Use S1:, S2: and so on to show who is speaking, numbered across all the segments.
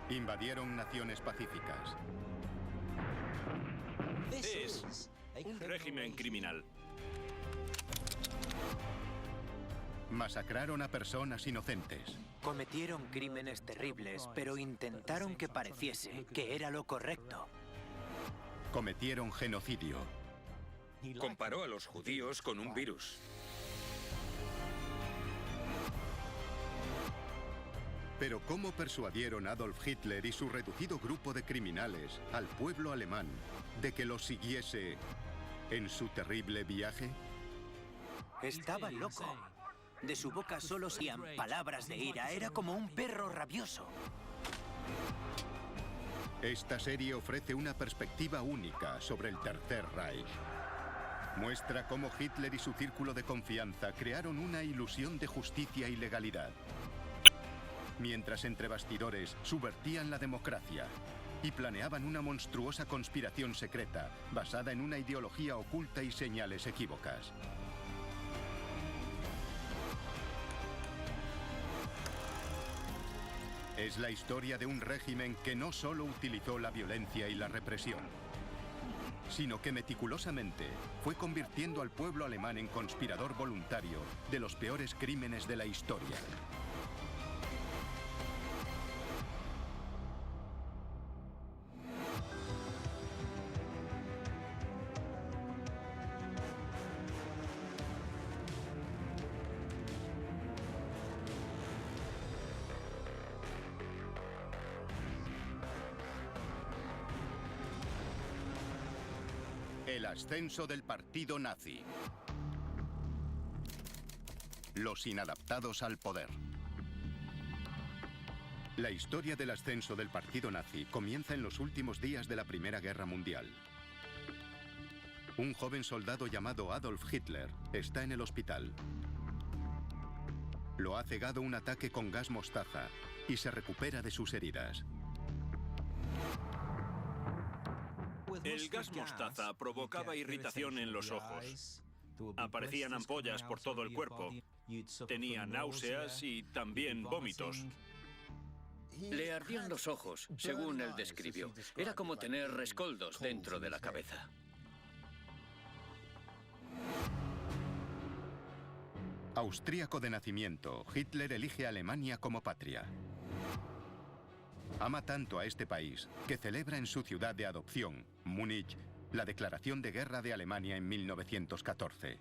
S1: Invadieron naciones pacíficas.
S2: Es un régimen criminal.
S1: Masacraron a personas inocentes.
S3: Cometieron crímenes terribles, pero intentaron que pareciese que era lo correcto.
S1: Cometieron genocidio.
S4: Comparó a los judíos con un virus.
S1: Pero ¿cómo persuadieron Adolf Hitler y su reducido grupo de criminales al pueblo alemán de que los siguiese en su terrible viaje?
S3: Estaba loco. De su boca solo salían palabras de ira. Era como un perro rabioso.
S1: Esta serie ofrece una perspectiva única sobre el Tercer Reich. Muestra cómo Hitler y su círculo de confianza crearon una ilusión de justicia y legalidad, mientras entre bastidores subvertían la democracia y planeaban una monstruosa conspiración secreta basada en una ideología oculta y señales equívocas. Es la historia de un régimen que no solo utilizó la violencia y la represión, sino que meticulosamente fue convirtiendo al pueblo alemán en conspirador voluntario de los peores crímenes de la historia. El ascenso del partido nazi. Los inadaptados al poder. La historia del ascenso del partido nazi comienza en los últimos días de la Primera Guerra Mundial. Un joven soldado llamado Adolf Hitler está en el hospital. Lo ha cegado un ataque con gas mostaza y se recupera de sus heridas.
S2: El gas mostaza provocaba irritación en los ojos. Aparecían ampollas por todo el cuerpo. Tenía náuseas y también vómitos.
S4: Le ardían los ojos, según él describió. Era como tener rescoldos dentro de la cabeza.
S1: Austríaco de nacimiento, Hitler elige a Alemania como patria. Ama tanto a este país que celebra en su ciudad de adopción, Múnich, la declaración de guerra de Alemania en 1914.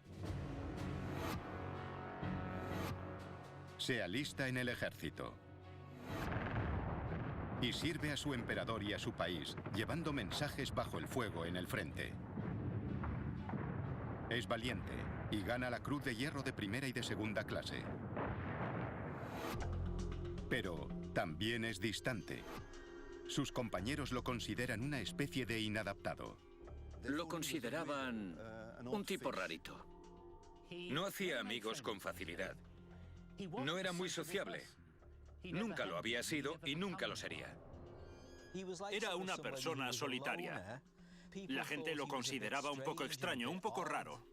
S1: Se alista en el ejército y sirve a su emperador y a su país, llevando mensajes bajo el fuego en el frente. Es valiente y gana la Cruz de Hierro de primera y de segunda clase. Pero también es distante. Sus compañeros lo consideran una especie de inadaptado.
S4: Lo consideraban un tipo rarito. No hacía amigos con facilidad. No era muy sociable. Nunca lo había sido y nunca lo sería.
S2: Era una persona solitaria. La gente lo consideraba un poco extraño, un poco raro.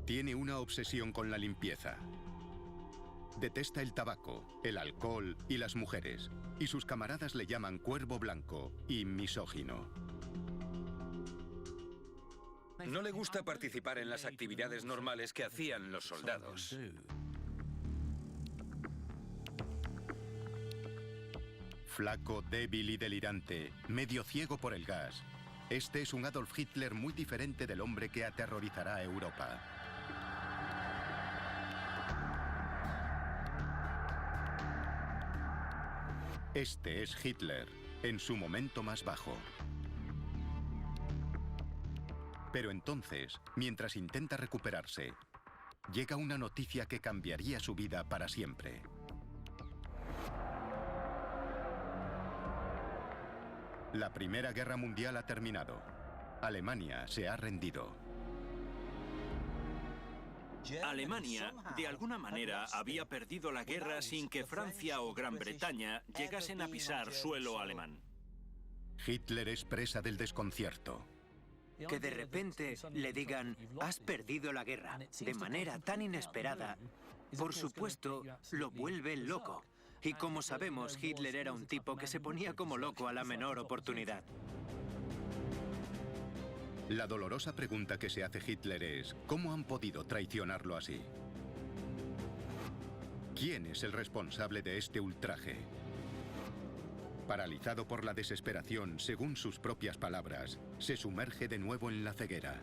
S1: Tiene una obsesión con la limpieza. Detesta el tabaco, el alcohol y las mujeres, y sus camaradas le llaman cuervo blanco y misógino.
S4: No le gusta participar en las actividades normales que hacían los soldados.
S1: Flaco, débil y delirante, medio ciego por el gas, este es un Adolf Hitler muy diferente del hombre que aterrorizará a Europa. Este es Hitler, en su momento más bajo. Pero entonces, mientras intenta recuperarse, llega una noticia que cambiaría su vida para siempre. La Primera Guerra Mundial ha terminado. Alemania se ha rendido.
S2: Alemania, de alguna manera, había perdido la guerra sin que Francia o Gran Bretaña llegasen a pisar suelo alemán.
S1: Hitler es presa del desconcierto.
S3: Que de repente le digan, has perdido la guerra, de manera tan inesperada, por supuesto, lo vuelve loco. Y como sabemos, Hitler era un tipo que se ponía como loco a la menor oportunidad.
S1: La dolorosa pregunta que se hace Hitler es, ¿cómo han podido traicionarlo así? ¿Quién es el responsable de este ultraje? Paralizado por la desesperación, según sus propias palabras, se sumerge de nuevo en la ceguera.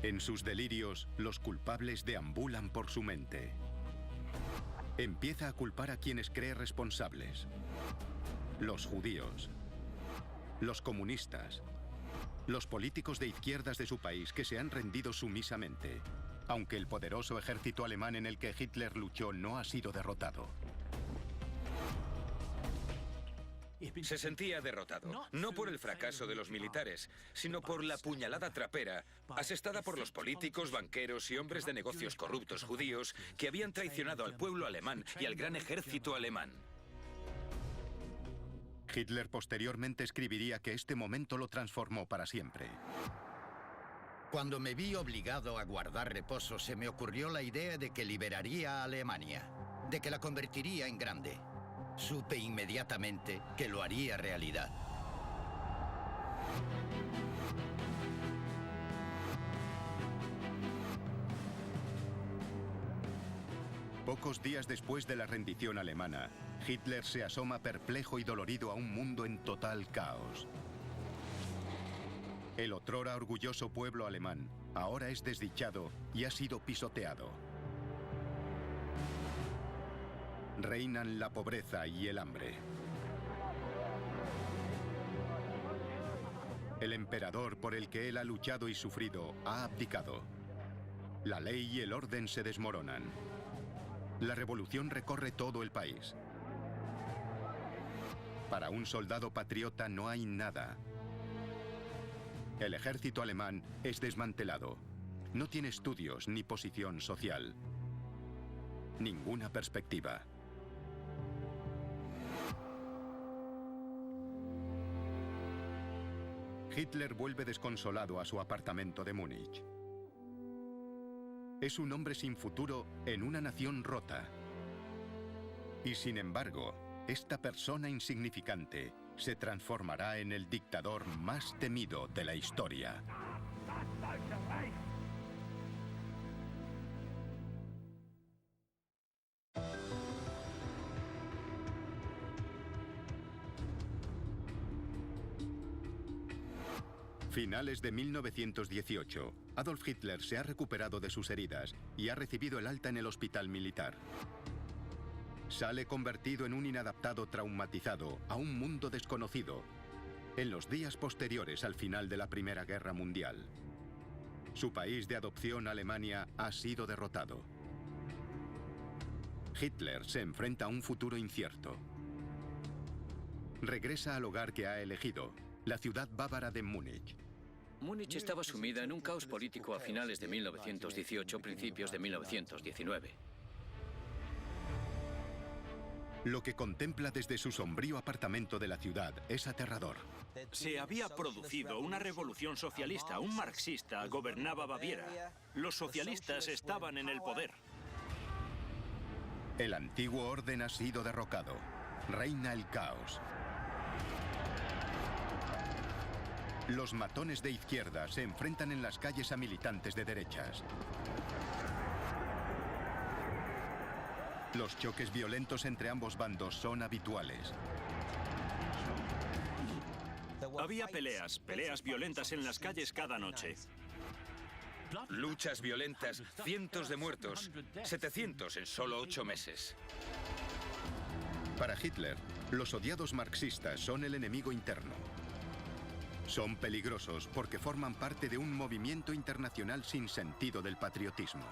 S1: En sus delirios, los culpables deambulan por su mente. Empieza a culpar a quienes cree responsables. Los judíos, los comunistas, los políticos de izquierdas de su país que se han rendido sumisamente, aunque el poderoso ejército alemán en el que Hitler luchó no ha sido derrotado.
S4: Se sentía derrotado, no por el fracaso de los militares, sino por la puñalada trapera asestada por los políticos, banqueros y hombres de negocios corruptos judíos que habían traicionado al pueblo alemán y al gran ejército alemán.
S1: Hitler posteriormente escribiría que este momento lo transformó para siempre.
S5: Cuando me vi obligado a guardar reposo, se me ocurrió la idea de que liberaría a Alemania, de que la convertiría en grande. Supe inmediatamente que lo haría realidad.
S1: Pocos días después de la rendición alemana, Hitler se asoma perplejo y dolorido a un mundo en total caos. El otrora orgulloso pueblo alemán ahora es desdichado y ha sido pisoteado. Reinan la pobreza y el hambre. El emperador por el que él ha luchado y sufrido ha abdicado. La ley y el orden se desmoronan. La revolución recorre todo el país. Para un soldado patriota no hay nada. El ejército alemán es desmantelado. No tiene estudios ni posición social. Ninguna perspectiva. Hitler vuelve desconsolado a su apartamento de Múnich. Es un hombre sin futuro en una nación rota. Y sin embargo, esta persona insignificante se transformará en el dictador más temido de la historia. Finales de 1918, Adolf Hitler se ha recuperado de sus heridas y ha recibido el alta en el hospital militar. Sale convertido en un inadaptado traumatizado a un mundo desconocido en los días posteriores al final de la Primera Guerra Mundial. Su país de adopción, Alemania, ha sido derrotado. Hitler se enfrenta a un futuro incierto. Regresa al hogar que ha elegido, la ciudad bávara de Múnich.
S6: Múnich estaba sumida en un caos político a finales de 1918, principios de 1919.
S1: Lo que contempla desde su sombrío apartamento de la ciudad es aterrador.
S2: Se había producido una revolución socialista, un marxista gobernaba Baviera. Los socialistas estaban en el poder.
S1: El antiguo orden ha sido derrocado. Reina el caos. Los matones de izquierda se enfrentan en las calles a militantes de derechas. Los choques violentos entre ambos bandos son habituales.
S2: Había peleas violentas en las calles cada noche.
S4: Luchas violentas, cientos de muertos, 700 en solo 8 meses.
S1: Para Hitler, los odiados marxistas son el enemigo interno. Son peligrosos porque forman parte de un movimiento internacional sin sentido del patriotismo.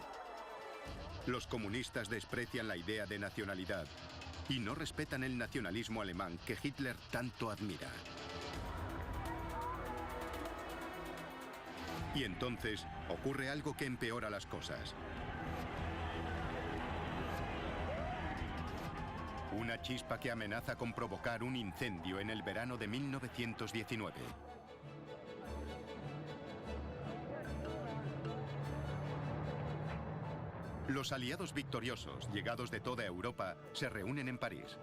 S1: Los comunistas desprecian la idea de nacionalidad y no respetan el nacionalismo alemán que Hitler tanto admira. Y entonces ocurre algo que empeora las cosas. Una chispa que amenaza con provocar un incendio en el verano de 1919. Los aliados victoriosos, llegados de toda Europa, se reúnen en París.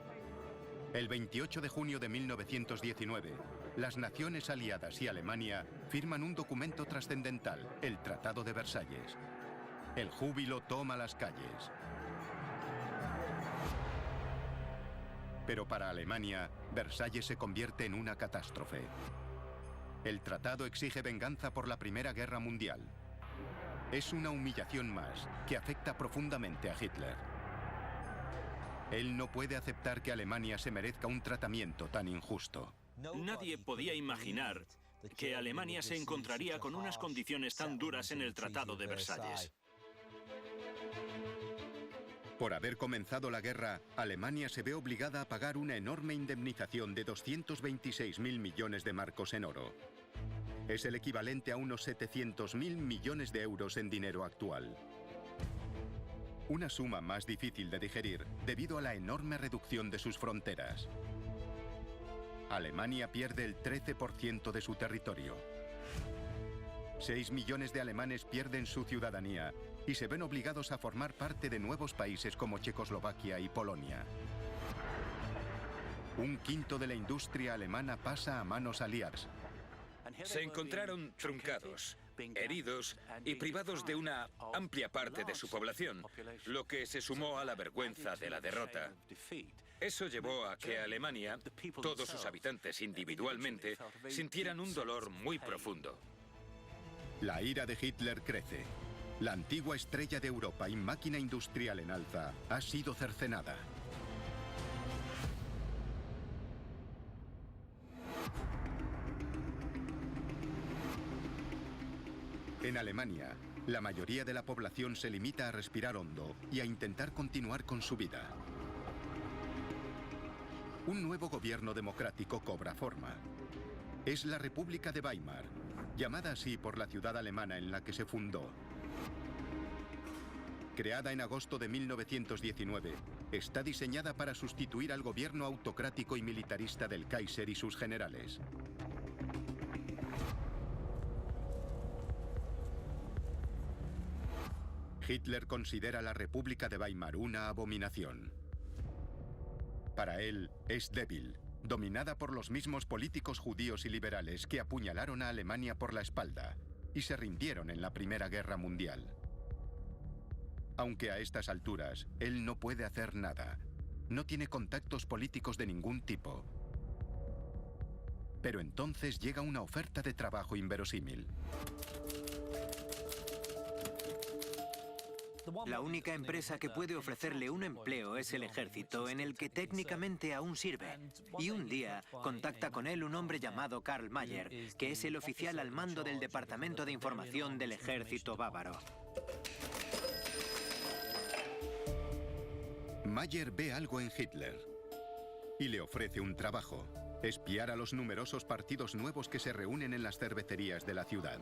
S1: El 28 de junio de 1919, las naciones aliadas y Alemania firman un documento trascendental, el Tratado de Versalles. El júbilo toma las calles. Pero para Alemania, Versalles se convierte en una catástrofe. El tratado exige venganza por la Primera Guerra Mundial. Es una humillación más que afecta profundamente a Hitler. Él no puede aceptar que Alemania se merezca un tratamiento tan injusto.
S2: Nadie podía imaginar que Alemania se encontraría con unas condiciones tan duras en el Tratado de Versalles.
S1: Por haber comenzado la guerra, Alemania se ve obligada a pagar una enorme indemnización de 226.000 millones de marcos en oro. Es el equivalente a unos 700.000 millones de euros en dinero actual. Una suma más difícil de digerir debido a la enorme reducción de sus fronteras. Alemania pierde el 13% de su territorio. 6 millones de alemanes pierden su ciudadanía y se ven obligados a formar parte de nuevos países como Checoslovaquia y Polonia. Un quinto de la industria alemana pasa a manos aliadas.
S4: Se encontraron truncados, heridos y privados de una amplia parte de su población, lo que se sumó a la vergüenza de la derrota. Eso llevó a que Alemania, todos sus habitantes individualmente, sintieran un dolor muy profundo.
S1: La ira de Hitler crece. La antigua estrella de Europa y máquina industrial en alza ha sido cercenada. En Alemania, la mayoría de la población se limita a respirar hondo y a intentar continuar con su vida. Un nuevo gobierno democrático cobra forma. Es la República de Weimar, llamada así por la ciudad alemana en la que se fundó. Creada en agosto de 1919, está diseñada para sustituir al gobierno autocrático y militarista del Kaiser y sus generales. Hitler considera la República de Weimar una abominación. Para él, es débil, dominada por los mismos políticos judíos y liberales que apuñalaron a Alemania por la espalda y se rindieron en la Primera Guerra Mundial. Aunque a estas alturas, él no puede hacer nada. No tiene contactos políticos de ningún tipo. Pero entonces llega una oferta de trabajo inverosímil.
S3: La única empresa que puede ofrecerle un empleo es el ejército, en el que técnicamente aún sirve. Y un día contacta con él un hombre llamado Karl Mayer, que es el oficial al mando del Departamento de Información del Ejército Bávaro.
S1: Mayer ve algo en Hitler y le ofrece un trabajo: espiar a los numerosos partidos nuevos que se reúnen en las cervecerías de la ciudad.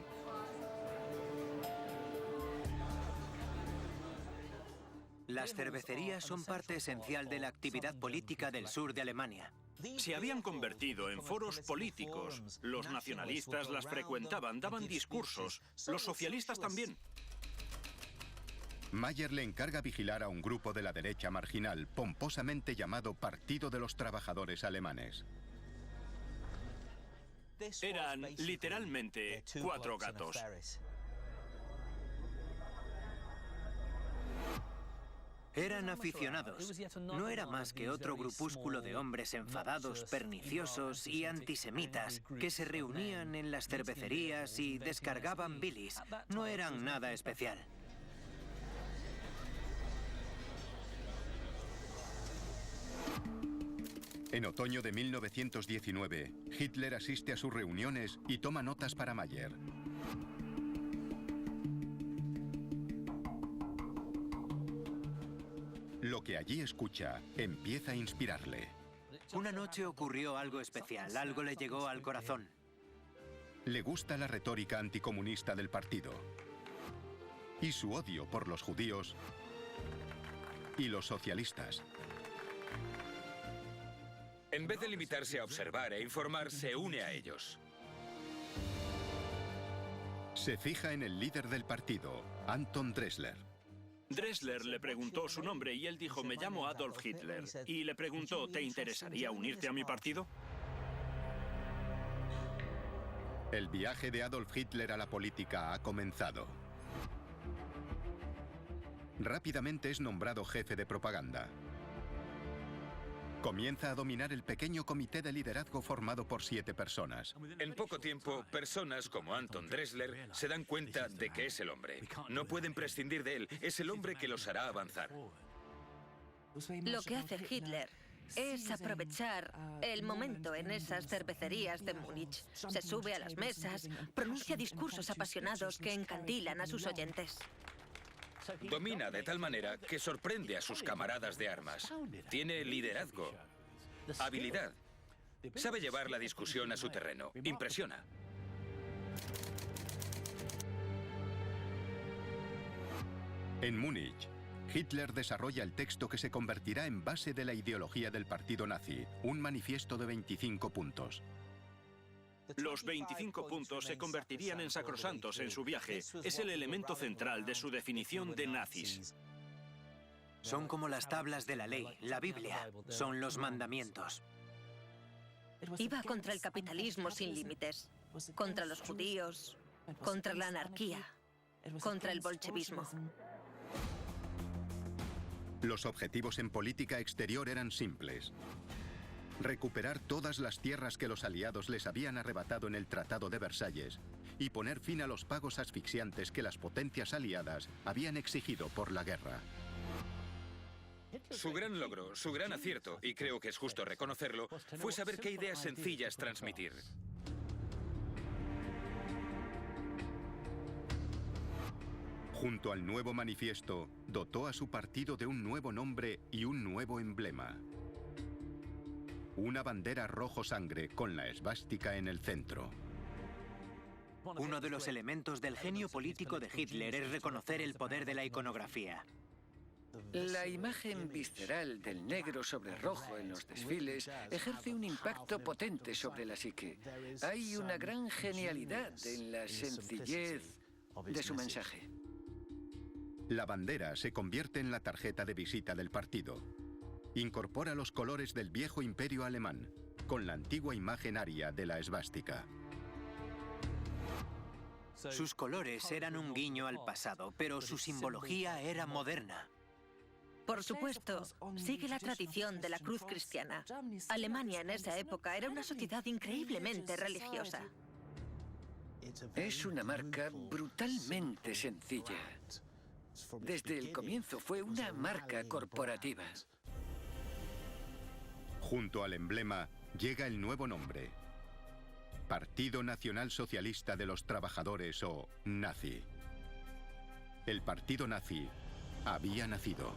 S3: Las cervecerías son parte esencial de la actividad política del sur de Alemania.
S2: Se habían convertido en foros políticos. Los nacionalistas las frecuentaban, daban discursos. Los socialistas también.
S1: Mayer le encarga vigilar a un grupo de la derecha marginal, pomposamente llamado Partido de los Trabajadores Alemanes.
S2: Eran literalmente 4 gatos.
S3: Eran aficionados. No era más que otro grupúsculo de hombres enfadados, perniciosos y antisemitas que se reunían en las cervecerías y descargaban bilis. No eran nada especial.
S1: En otoño de 1919, Hitler asiste a sus reuniones y toma notas para Mayer. Lo que allí escucha empieza a inspirarle.
S3: Una noche ocurrió algo especial, algo le llegó al corazón.
S1: Le gusta la retórica anticomunista del partido y su odio por los judíos y los socialistas.
S4: En vez de limitarse a observar e informar, se une a ellos.
S1: Se fija en el líder del partido, Anton Dressler.
S2: Dressler le preguntó su nombre y él dijo, me llamo Adolf Hitler. Y le preguntó, ¿te interesaría unirte a mi partido?
S1: El viaje de Adolf Hitler a la política ha comenzado. Rápidamente es nombrado jefe de propaganda. Comienza a dominar el pequeño comité de liderazgo formado por 7 personas.
S4: En poco tiempo, personas como Anton Dressler se dan cuenta de que es el hombre. No pueden prescindir de él. Es el hombre que los hará avanzar.
S7: Lo que hace Hitler es aprovechar el momento en esas cervecerías de Múnich. Se sube a las mesas, pronuncia discursos apasionados que encandilan a sus oyentes.
S4: Domina de tal manera que sorprende a sus camaradas de armas. Tiene liderazgo, habilidad. Sabe llevar la discusión a su terreno. Impresiona.
S1: En Múnich, Hitler desarrolla el texto que se convertirá en base de la ideología del partido nazi, un manifiesto de 25 puntos.
S2: Los 25 puntos se convertirían en sacrosantos en su viaje. Es el elemento central de su definición de nazis.
S3: Son como las tablas de la ley, la Biblia. Son los mandamientos.
S7: Iba contra el capitalismo sin límites, contra los judíos, contra la anarquía, contra el bolchevismo.
S1: Los objetivos en política exterior eran simples. Recuperar todas las tierras que los aliados les habían arrebatado en el Tratado de Versalles y poner fin a los pagos asfixiantes que las potencias aliadas habían exigido por la guerra.
S4: Su gran logro, su gran acierto, y creo que es justo reconocerlo, fue saber qué ideas sencillas transmitir.
S1: Junto al nuevo manifiesto, dotó a su partido de un nuevo nombre y un nuevo emblema. Una bandera rojo sangre con la esvástica en el centro.
S3: Uno de los elementos del genio político de Hitler es reconocer el poder de la iconografía.
S6: La imagen visceral del negro sobre rojo en los desfiles ejerce un impacto potente sobre la psique. Hay una gran genialidad en la sencillez de su mensaje.
S1: La bandera se convierte en la tarjeta de visita del partido. Incorpora los colores del viejo imperio alemán, con la antigua imagen aria de la esvástica.
S3: Sus colores eran un guiño al pasado, pero su simbología era moderna.
S7: Por supuesto, sigue la tradición de la cruz cristiana. Alemania en esa época era una sociedad increíblemente religiosa.
S6: Es una marca brutalmente sencilla. Desde el comienzo fue una marca corporativa.
S1: Junto al emblema llega el nuevo nombre: Partido Nacional Socialista de los Trabajadores, o nazi. El partido nazi había nacido.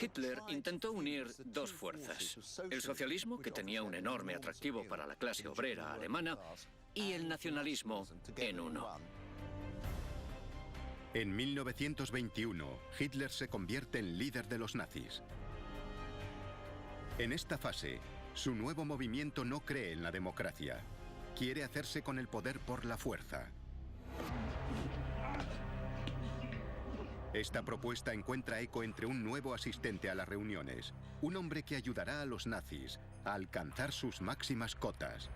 S6: Hitler intentó unir dos fuerzas: el socialismo, que tenía un enorme atractivo para la clase obrera alemana, y el nacionalismo en uno.
S1: En 1921, Hitler se convierte en líder de los nazis. En esta fase, su nuevo movimiento no cree en la democracia. Quiere hacerse con el poder por la fuerza. Esta propuesta encuentra eco entre un nuevo asistente a las reuniones, un hombre que ayudará a los nazis a alcanzar sus máximas cotas: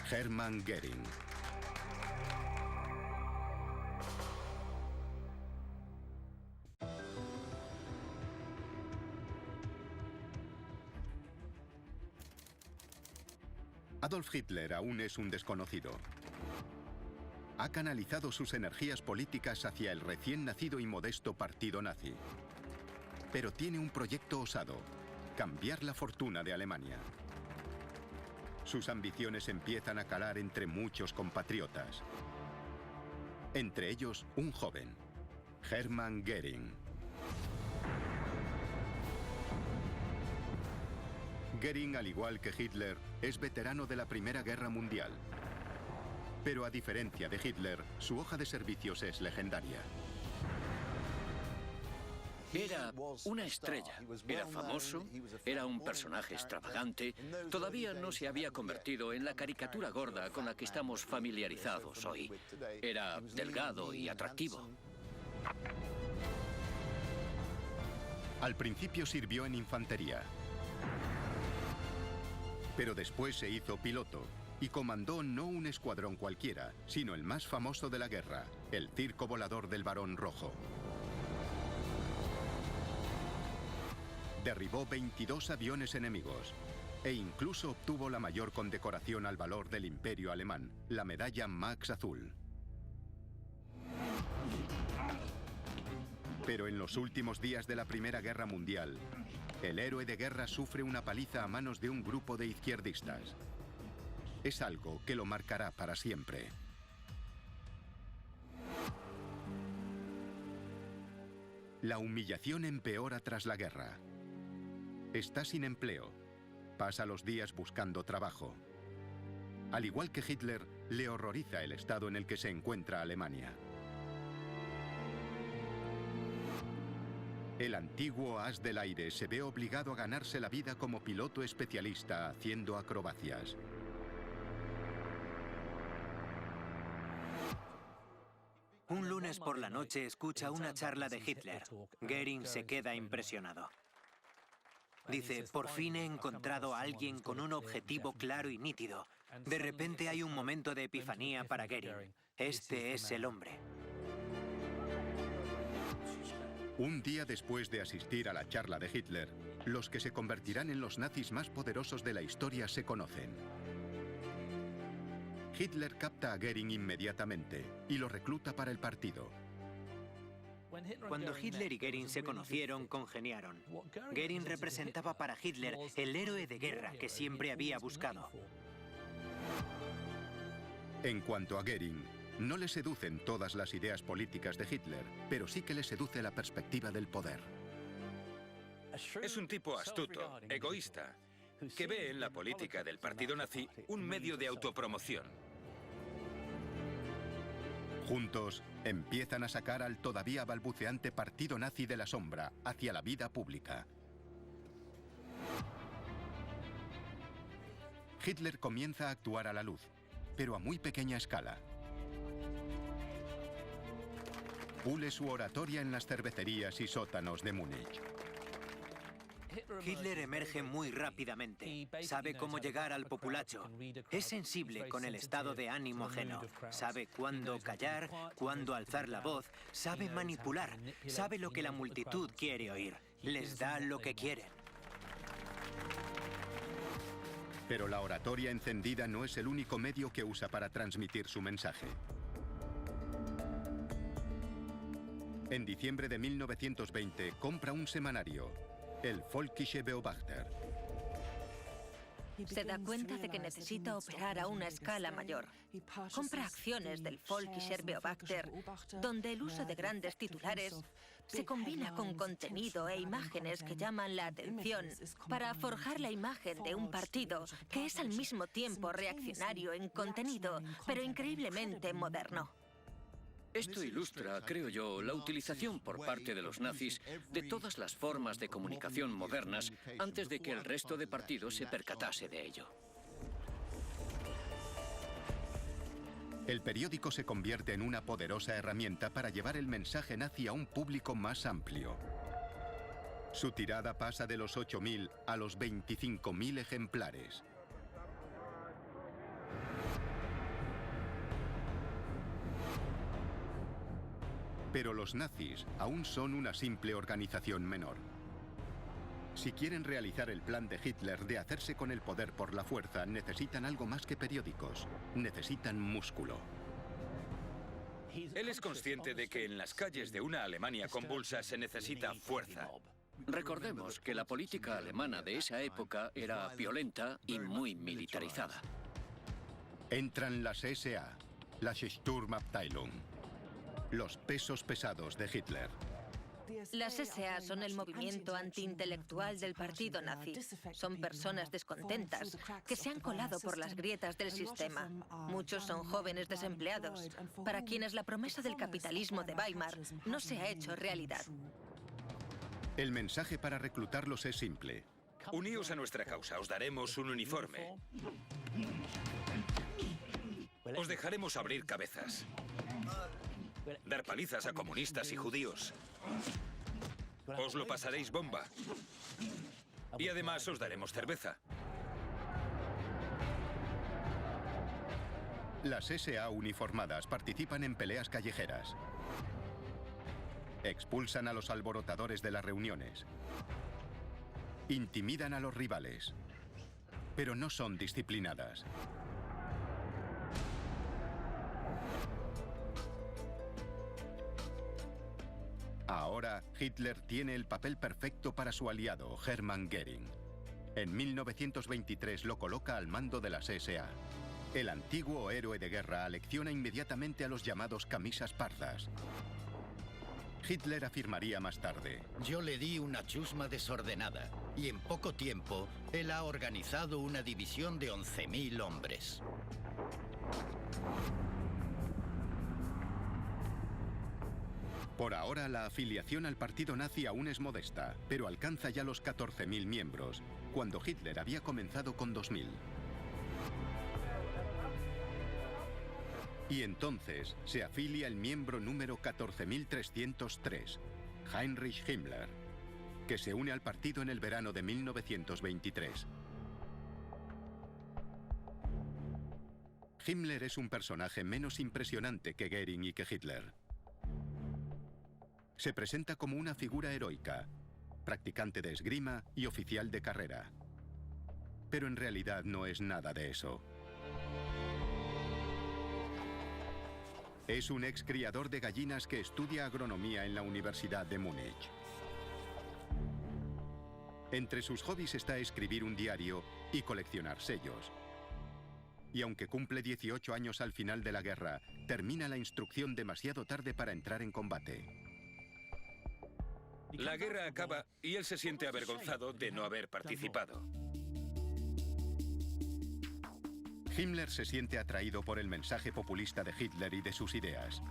S1: Hermann Göring. Adolf Hitler aún es un desconocido. Ha canalizado sus energías políticas hacia el recién nacido y modesto partido nazi. Pero tiene un proyecto osado: cambiar la fortuna de Alemania. Sus ambiciones empiezan a calar entre muchos compatriotas. Entre ellos, un joven, Hermann Göring. Göring, al igual que Hitler, es veterano de la Primera Guerra Mundial. Pero a diferencia de Hitler, su hoja de servicios es legendaria.
S6: Era una estrella, era famoso, era un personaje extravagante. Todavía no se había convertido en la caricatura gorda con la que estamos familiarizados hoy. Era delgado y atractivo.
S1: Al principio sirvió en infantería, pero después se hizo piloto y comandó no un escuadrón cualquiera, sino el más famoso de la guerra, el Circo Volador del Barón Rojo. Derribó 22 aviones enemigos e incluso obtuvo la mayor condecoración al valor del Imperio Alemán, la medalla Max Azul. Pero en los últimos días de la Primera Guerra Mundial, el héroe de guerra sufre una paliza a manos de un grupo de izquierdistas. Es algo que lo marcará para siempre. La humillación empeora tras la guerra. Está sin empleo. Pasa los días buscando trabajo. Al igual que Hitler, le horroriza el estado en el que se encuentra Alemania. El antiguo as del aire se ve obligado a ganarse la vida como piloto especialista haciendo acrobacias.
S3: Un lunes por la noche escucha una charla de Hitler. Goering se queda impresionado. Dice, por fin he encontrado a alguien con un objetivo claro y nítido. De repente hay un momento de epifanía para Goering. Este es el hombre.
S1: Un día después de asistir a la charla de Hitler, los que se convertirán en los nazis más poderosos de la historia se conocen. Hitler capta a Goering inmediatamente y lo recluta para el partido.
S3: Cuando Hitler y Goering se conocieron, congeniaron. Goering representaba para Hitler el héroe de guerra que siempre había buscado.
S1: En cuanto a Goering, no le seducen todas las ideas políticas de Hitler, pero sí que le seduce la perspectiva del poder.
S4: Es un tipo astuto, egoísta, que ve en la política del partido nazi un medio de autopromoción.
S1: Juntos, empiezan a sacar al todavía balbuceante partido nazi de la sombra hacia la vida pública. Hitler comienza a actuar a la luz, pero a muy pequeña escala. Pule su oratoria en las cervecerías y sótanos de Múnich.
S3: Hitler emerge muy rápidamente. Sabe cómo llegar al populacho. Es sensible con el estado de ánimo ajeno. Sabe cuándo callar, cuándo alzar la voz. Sabe manipular. Sabe lo que la multitud quiere oír. Les da lo que quieren.
S1: Pero la oratoria encendida no es el único medio que usa para transmitir su mensaje. En diciembre de 1920 compra un semanario, el Volkische Beobachter.
S7: Se da cuenta de que necesita operar a una escala mayor. Compra acciones del Volkischer Beobachter, donde el uso de grandes titulares se combina con contenido e imágenes que llaman la atención para forjar la imagen de un partido que es al mismo tiempo reaccionario en contenido, pero increíblemente moderno.
S6: Esto ilustra, creo yo, la utilización por parte de los nazis de todas las formas de comunicación modernas antes de que el resto de partidos se percatase de ello.
S1: El periódico se convierte en una poderosa herramienta para llevar el mensaje nazi a un público más amplio. Su tirada pasa de los 8.000 a los 25.000 ejemplares. Pero los nazis aún son una simple organización menor. Si quieren realizar el plan de Hitler de hacerse con el poder por la fuerza, necesitan algo más que periódicos. Necesitan músculo.
S4: Él es consciente de que en las calles de una Alemania convulsa se necesita fuerza.
S6: Recordemos que la política alemana de esa época era violenta y muy militarizada.
S1: Entran las SA, las Sturmabteilung, los pesos pesados de Hitler.
S7: Las SA son el movimiento antiintelectual del partido nazi. Son personas descontentas que se han colado por las grietas del sistema. Muchos son jóvenes desempleados, para quienes la promesa del capitalismo de Weimar no se ha hecho realidad.
S1: El mensaje para reclutarlos es simple.
S4: Uníos a nuestra causa, os daremos un uniforme. Os dejaremos abrir cabezas. Dar palizas a comunistas y judíos. Os lo pasaréis bomba. Y además os daremos cerveza.
S1: Las SA uniformadas participan en peleas callejeras. Expulsan a los alborotadores de las reuniones. Intimidan a los rivales. Pero no son disciplinadas. Ahora, Hitler tiene el papel perfecto para su aliado, Hermann Göring. En 1923 lo coloca al mando de las SA. El antiguo héroe de guerra alecciona inmediatamente a los llamados camisas pardas. Hitler afirmaría más tarde:
S5: yo le di una chusma desordenada y en poco tiempo él ha organizado una división de 11.000 hombres.
S1: Por ahora, la afiliación al partido nazi aún es modesta, pero alcanza ya los 14.000 miembros, cuando Hitler había comenzado con 2.000. Y entonces se afilia el miembro número 14.303, Heinrich Himmler, que se une al partido en el verano de 1923. Himmler es un personaje menos impresionante que Göring y que Hitler. Se presenta como una figura heroica, practicante de esgrima y oficial de carrera. Pero en realidad no es nada de eso. Es un ex criador de gallinas que estudia agronomía en la Universidad de Múnich. Entre sus hobbies está escribir un diario y coleccionar sellos. Y aunque cumple 18 años al final de la guerra, termina la instrucción demasiado tarde para entrar en combate.
S4: La guerra acaba y él se siente avergonzado de no haber participado.
S1: Himmler se siente atraído por el mensaje populista de Hitler y de sus ideas.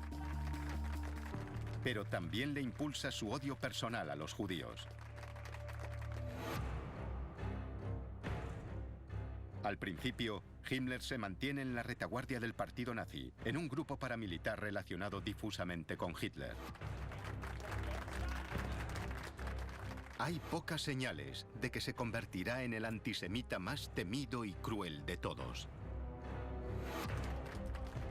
S1: Pero también le impulsa su odio personal a los judíos. Al principio, Himmler se mantiene en la retaguardia del partido nazi, en un grupo paramilitar relacionado difusamente con Hitler. Hay pocas señales de que se convertirá en el antisemita más temido y cruel de todos.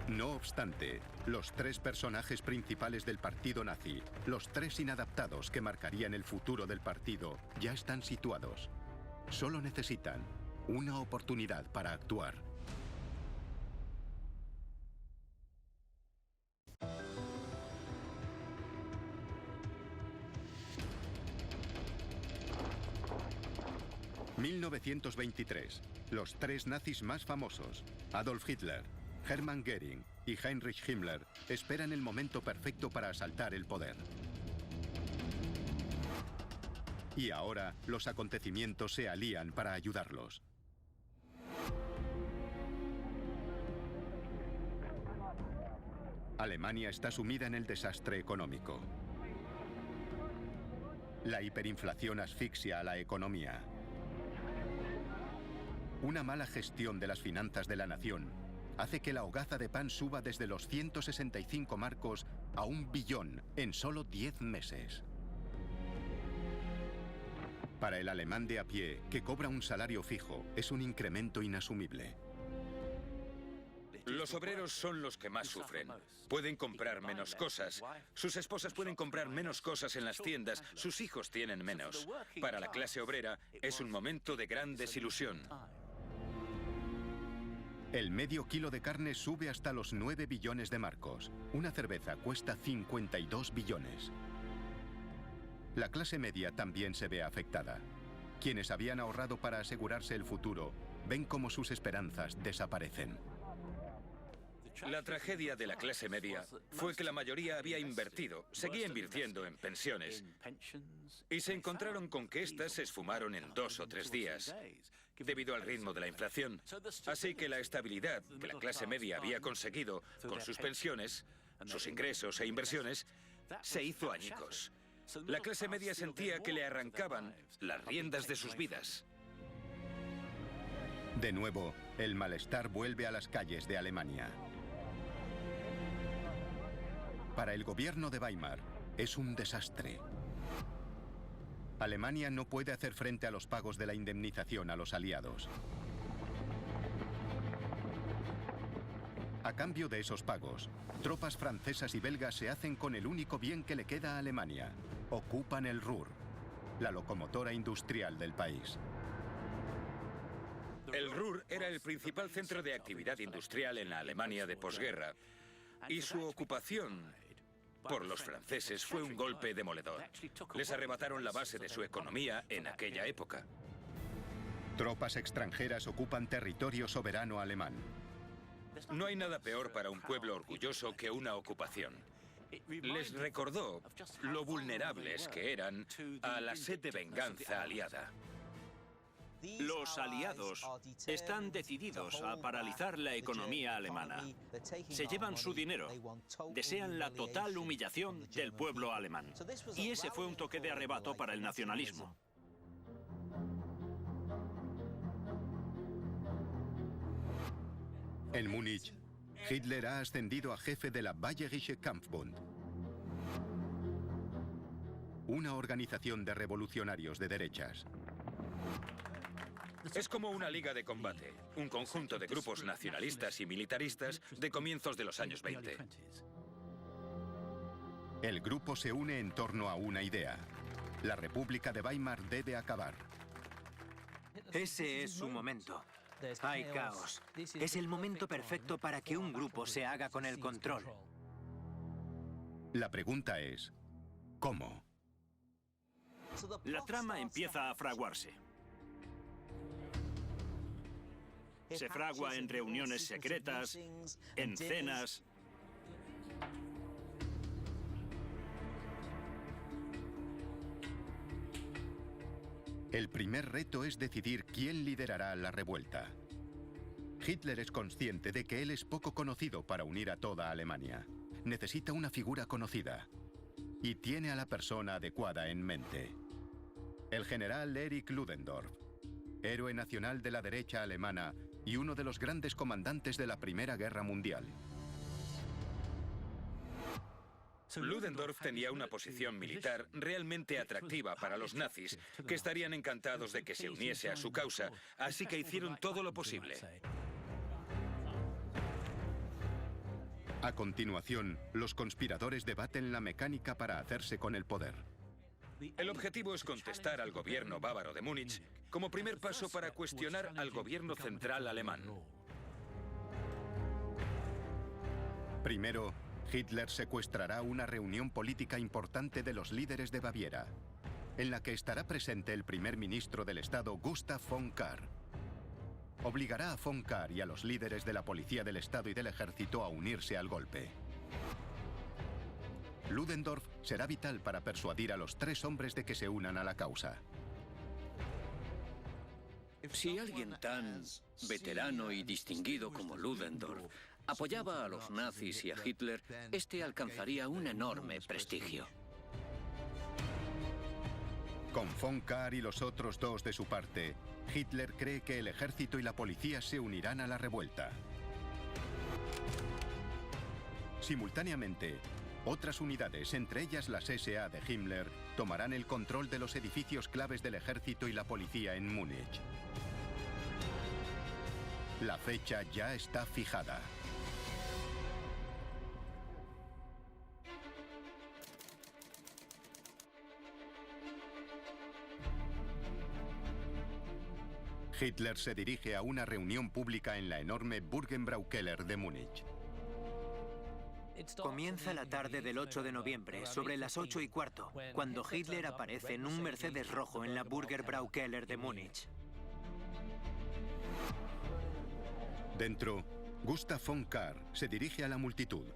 S1: No obstante, los tres personajes principales del partido nazi, los tres inadaptados que marcarían el futuro del partido, ya están situados. Solo necesitan una oportunidad para actuar. ...1923... Los tres nazis más famosos, Adolf Hitler, Hermann Göring y Heinrich Himmler, esperan el momento perfecto para asaltar el poder. Y ahora los acontecimientos se alían para ayudarlos. Alemania está sumida en el desastre económico. La hiperinflación asfixia a la economía. Una mala gestión de las finanzas de la nación hace que la hogaza de pan suba desde los 165 marcos a 1 billón en solo 10 meses. Para el alemán de a pie, que cobra un salario fijo, es un incremento inasumible.
S4: Los obreros son los que más sufren. Pueden comprar menos cosas. Sus esposas pueden comprar menos cosas en las tiendas. Sus hijos tienen menos. Para la clase obrera es un momento de gran desilusión.
S1: El medio kilo de carne sube hasta los 9 billones de marcos. Una cerveza cuesta 52 billones. La clase media también se ve afectada. Quienes habían ahorrado para asegurarse el futuro, ven cómo sus esperanzas desaparecen.
S4: La tragedia de la clase media fue que la mayoría había invertido, seguía invirtiendo en pensiones, y se encontraron con que éstas se esfumaron en 2 o 3 días, debido al ritmo de la inflación. Así que la estabilidad que la clase media había conseguido con sus pensiones, sus ingresos e inversiones, se hizo añicos. La clase media sentía que le arrancaban las riendas de sus vidas.
S1: De nuevo, el malestar vuelve a las calles de Alemania. Para el gobierno de Weimar, es un desastre. Alemania no puede hacer frente a los pagos de la indemnización a los aliados. A cambio de esos pagos, tropas francesas y belgas se hacen con el único bien que le queda a Alemania. Ocupan el Ruhr, la locomotora industrial del país.
S4: El Ruhr era el principal centro de actividad industrial en la Alemania de posguerra, y su ocupación por los franceses fue un golpe demoledor. Les arrebataron la base de su economía en aquella época.
S1: Tropas extranjeras ocupan territorio soberano alemán.
S4: No hay nada peor para un pueblo orgulloso que una ocupación. Les recordó lo vulnerables que eran a la sed de venganza aliada.
S2: Los aliados están decididos a paralizar la economía alemana. Se llevan su dinero. Desean la total humillación del pueblo alemán. Y ese fue un toque de arrebato para el nacionalismo.
S1: En Múnich, Hitler ha ascendido a jefe de la Bayerische Kampfbund, una organización de revolucionarios de derechas.
S4: Es como una liga de combate, un conjunto de grupos nacionalistas y militaristas de comienzos de los años 20.
S1: El grupo se une en torno a una idea. La República de Weimar debe acabar.
S3: Ese es su momento. Hay caos. Es el momento perfecto para que un grupo se haga con el control.
S1: La pregunta es, ¿cómo?
S2: La trama empieza a fraguarse. Se fragua en reuniones secretas, en cenas.
S1: El primer reto es decidir quién liderará la revuelta. Hitler es consciente de que él es poco conocido para unir a toda Alemania. Necesita una figura conocida. Y tiene a la persona adecuada en mente. El general Erich Ludendorff, héroe nacional de la derecha alemana y uno de los grandes comandantes de la Primera Guerra Mundial.
S4: Ludendorff tenía una posición militar realmente atractiva para los nazis, que estarían encantados de que se uniese a su causa, así que hicieron todo lo posible.
S1: A continuación, los conspiradores debaten la mecánica para hacerse con el poder.
S4: El objetivo es contestar al gobierno bávaro de Múnich como primer paso para cuestionar al gobierno central alemán.
S1: Primero, Hitler secuestrará una reunión política importante de los líderes de Baviera, en la que estará presente el primer ministro del Estado, Gustav von Kahr. Obligará a von Kahr y a los líderes de la policía del Estado y del ejército a unirse al golpe. Ludendorff será vital para persuadir a los tres hombres de que se unan a la causa.
S6: Si alguien tan veterano y distinguido como Ludendorff apoyaba a los nazis y a Hitler, este alcanzaría un enorme prestigio.
S1: Con von Kahr y los otros dos de su parte, Hitler cree que el ejército y la policía se unirán a la revuelta. Simultáneamente, otras unidades, entre ellas las SA de Himmler, tomarán el control de los edificios claves del ejército y la policía en Múnich. La fecha ya está fijada. Hitler se dirige a una reunión pública en la enorme Burgenbraukeller de Múnich.
S3: Comienza la tarde del 8 de noviembre, sobre las 8:15, cuando Hitler aparece en un Mercedes rojo en la Burgenbraukeller de Múnich.
S1: Dentro, Gustav von Kahr se dirige a la multitud.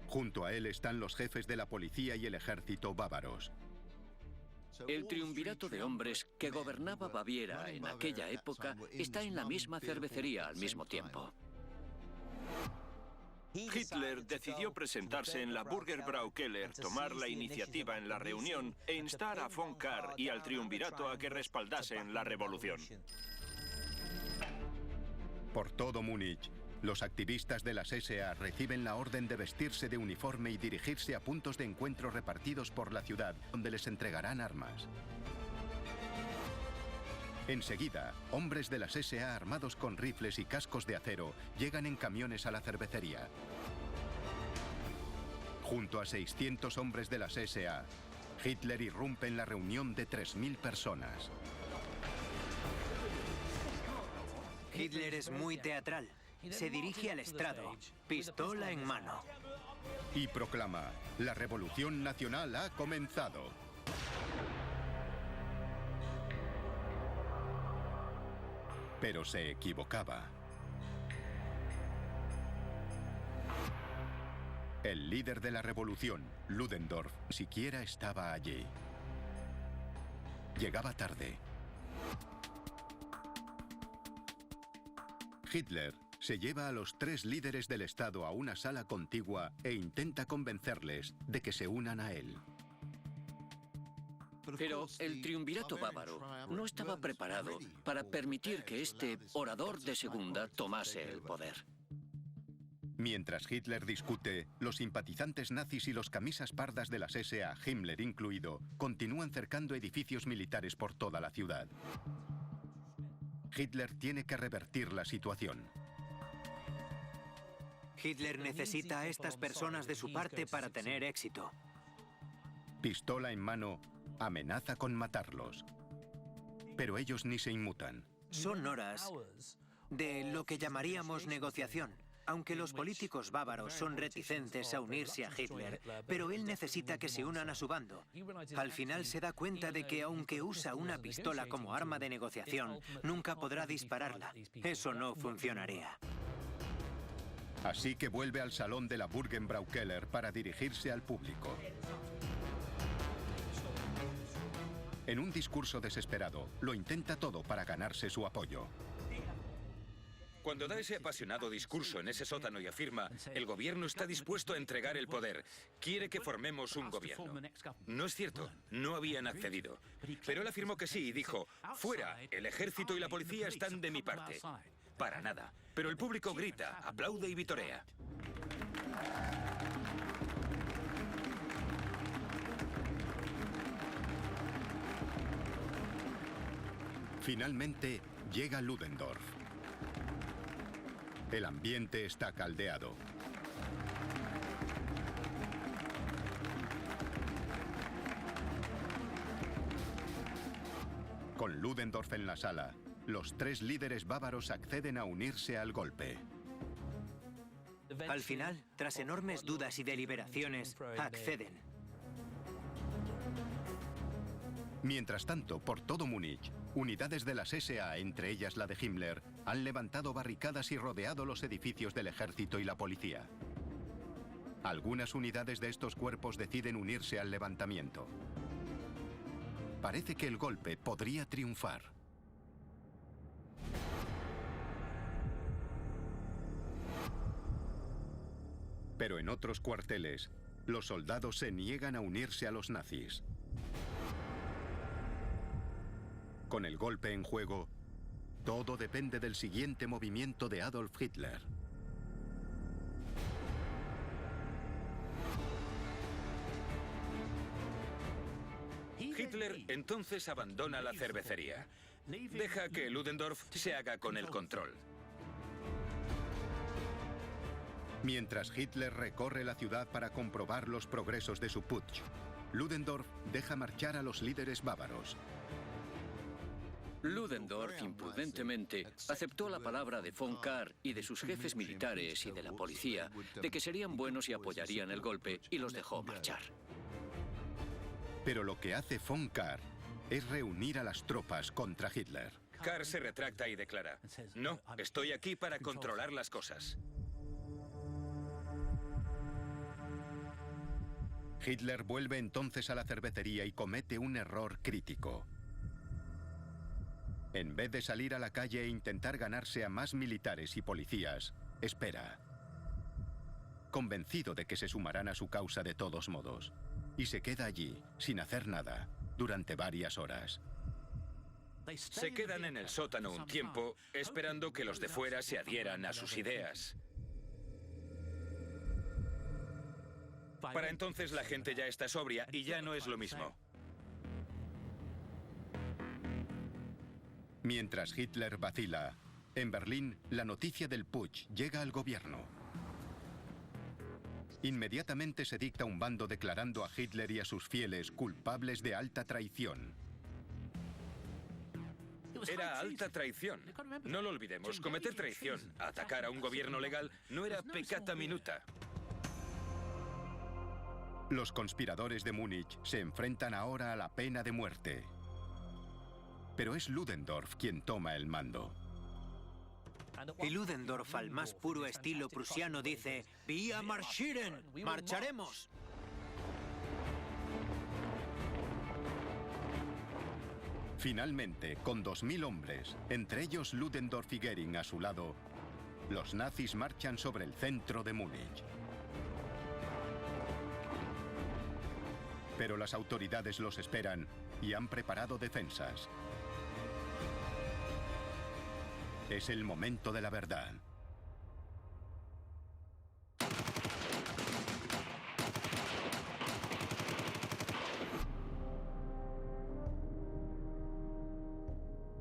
S1: Junto a él están los jefes de la policía y el ejército bávaros.
S6: El triunvirato de hombres que gobernaba Baviera en aquella época está en la misma cervecería al mismo tiempo.
S2: Hitler decidió presentarse en la Burger Braukeller, tomar la iniciativa en la reunión e instar a von Kahr y al triunvirato a que respaldasen la revolución.
S1: Por todo Múnich, los activistas de las SA reciben la orden de vestirse de uniforme y dirigirse a puntos de encuentro repartidos por la ciudad, donde les entregarán armas. Enseguida, hombres de las SA armados con rifles y cascos de acero llegan en camiones a la cervecería. Junto a 600 hombres de las SA, Hitler irrumpe en la reunión de 3000 personas.
S3: Hitler es muy teatral. Se dirige al estrado, pistola en mano.
S1: Y proclama: la revolución nacional ha comenzado. Pero se equivocaba. El líder de la revolución, Ludendorff, siquiera estaba allí. Llegaba tarde. Hitler se lleva a los 3 líderes del Estado a una sala contigua e intenta convencerles de que se unan a él.
S6: Pero el triunvirato bávaro no estaba preparado para permitir que este orador de segunda tomase el poder.
S1: Mientras Hitler discute, los simpatizantes nazis y los camisas pardas de las SA, Himmler incluido, continúan cercando edificios militares por toda la ciudad. Hitler tiene que revertir la situación.
S3: Hitler necesita a estas personas de su parte para tener éxito.
S1: Pistola en mano, amenaza con matarlos. Pero ellos ni se inmutan.
S3: Son horas de lo que llamaríamos negociación. Aunque los políticos bávaros son reticentes a unirse a Hitler, pero él necesita que se unan a su bando. Al final se da cuenta de que aunque usa una pistola como arma de negociación, nunca podrá dispararla. Eso no funcionaría.
S1: Así que vuelve al salón de la Burger Braukeller para dirigirse al público. En un discurso desesperado, lo intenta todo para ganarse su apoyo.
S4: Cuando da ese apasionado discurso en ese sótano y afirma: el gobierno está dispuesto a entregar el poder, quiere que formemos un gobierno. No es cierto, no habían accedido. Pero él afirmó que sí y dijo: fuera, el ejército y la policía están de mi parte. Para nada. Pero el público grita, aplaude y vitorea.
S1: Finalmente, llega Ludendorff. El ambiente está caldeado. Con Ludendorff en la sala, los 3 líderes bávaros acceden a unirse al golpe.
S3: Al final, tras enormes dudas y deliberaciones, acceden.
S1: Mientras tanto, por todo Múnich, unidades de las SA, entre ellas la de Himmler, han levantado barricadas y rodeado los edificios del ejército y la policía. Algunas unidades de estos cuerpos deciden unirse al levantamiento. Parece que el golpe podría triunfar. Pero en otros cuarteles, los soldados se niegan a unirse a los nazis. Con el golpe en juego, todo depende del siguiente movimiento de Adolf Hitler.
S4: Hitler entonces abandona la cervecería. Deja que Ludendorff se haga con el control.
S1: Mientras Hitler recorre la ciudad para comprobar los progresos de su putsch, Ludendorff deja marchar a los líderes bávaros.
S6: Ludendorff, imprudentemente, aceptó la palabra de von Kahr y de sus jefes militares y de la policía de que serían buenos y apoyarían el golpe, y los dejó marchar.
S1: Pero lo que hace von Kahr es reunir a las tropas contra Hitler.
S4: Kahr se retracta y declara: no, estoy aquí para controlar las cosas.
S1: Hitler vuelve entonces a la cervecería y comete un error crítico. En vez de salir a la calle e intentar ganarse a más militares y policías, espera. convencido de que se sumarán a su causa de todos modos. Y se queda allí, sin hacer nada, durante varias horas.
S4: Se quedan en el sótano un tiempo, esperando que los de fuera se adhieran a sus ideas. Para entonces la gente ya está sobria y ya no es lo mismo.
S1: Mientras Hitler vacila, en Berlín, la noticia del putsch llega al gobierno. Inmediatamente se dicta un bando declarando a Hitler y a sus fieles culpables de alta traición.
S4: Era alta traición. No lo olvidemos, cometer traición, atacar a un gobierno legal, no era peccata minuta.
S1: Los conspiradores de Múnich se enfrentan ahora a la pena de muerte. Pero es Ludendorff quien toma el mando.
S3: Y Ludendorff, al más puro estilo prusiano, dice: «Wir marschieren, marcharemos».
S1: Finalmente, con 2000 hombres, entre ellos Ludendorff y Göring a su lado, los nazis marchan sobre el centro de Múnich. Pero las autoridades los esperan y han preparado defensas. Es el momento de la verdad.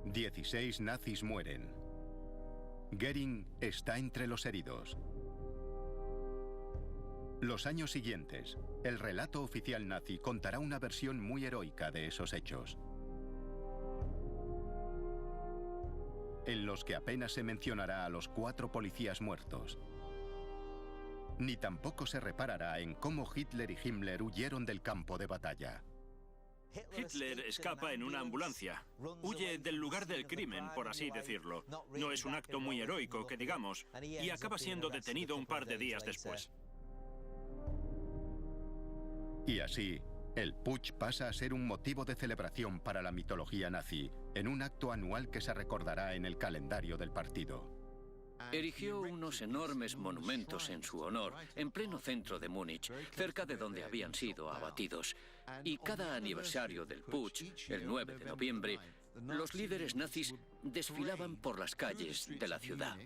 S1: ...16 nazis mueren. Göring está entre los heridos. Los años siguientes, el relato oficial nazi contará una versión muy heroica de esos hechos, en los que apenas se mencionará a los 4 policías muertos. Ni tampoco se reparará en cómo Hitler y Himmler huyeron del campo de batalla.
S2: Hitler escapa en una ambulancia. Huye del lugar del crimen, por así decirlo. No es un acto muy heroico, que digamos, y acaba siendo detenido un par de días después.
S1: Y así, el putsch pasa a ser un motivo de celebración para la mitología nazi, en un acto anual que se recordará en el calendario del partido.
S6: Erigió unos enormes monumentos en su honor, en pleno centro de Múnich, cerca de donde habían sido abatidos. Y cada aniversario del putsch, el 9 de noviembre, los líderes nazis desfilaban por las calles de la ciudad.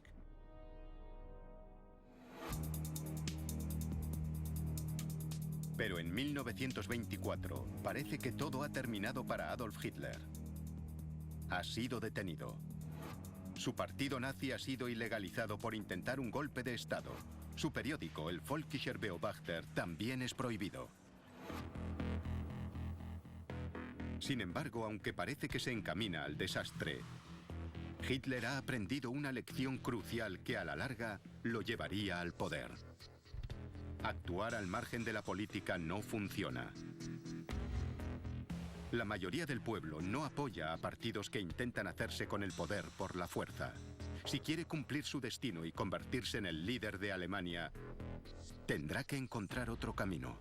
S1: Pero en 1924 parece que todo ha terminado para Adolf Hitler. Ha sido detenido. Su partido nazi ha sido ilegalizado por intentar un golpe de Estado. Su periódico, el Volkischer Beobachter, también es prohibido. Sin embargo, aunque parece que se encamina al desastre, Hitler ha aprendido una lección crucial que a la larga lo llevaría al poder. Actuar al margen de la política no funciona. La mayoría del pueblo no apoya a partidos que intentan hacerse con el poder por la fuerza. Si quiere cumplir su destino y convertirse en el líder de Alemania, tendrá que encontrar otro camino.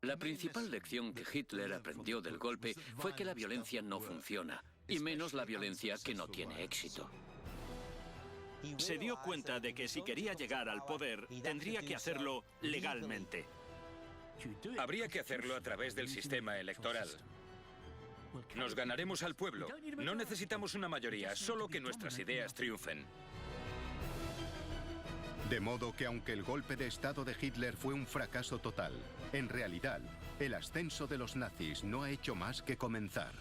S6: La principal lección que Hitler aprendió del golpe fue que la violencia no funciona, y menos la violencia que no tiene éxito.
S2: Se dio cuenta de que si quería llegar al poder, tendría que hacerlo legalmente.
S4: Habría que hacerlo a través del sistema electoral. Nos ganaremos al pueblo. No necesitamos una mayoría, solo que nuestras ideas triunfen.
S1: De modo que aunque el golpe de Estado de Hitler fue un fracaso total, en realidad, el ascenso de los nazis no ha hecho más que comenzar.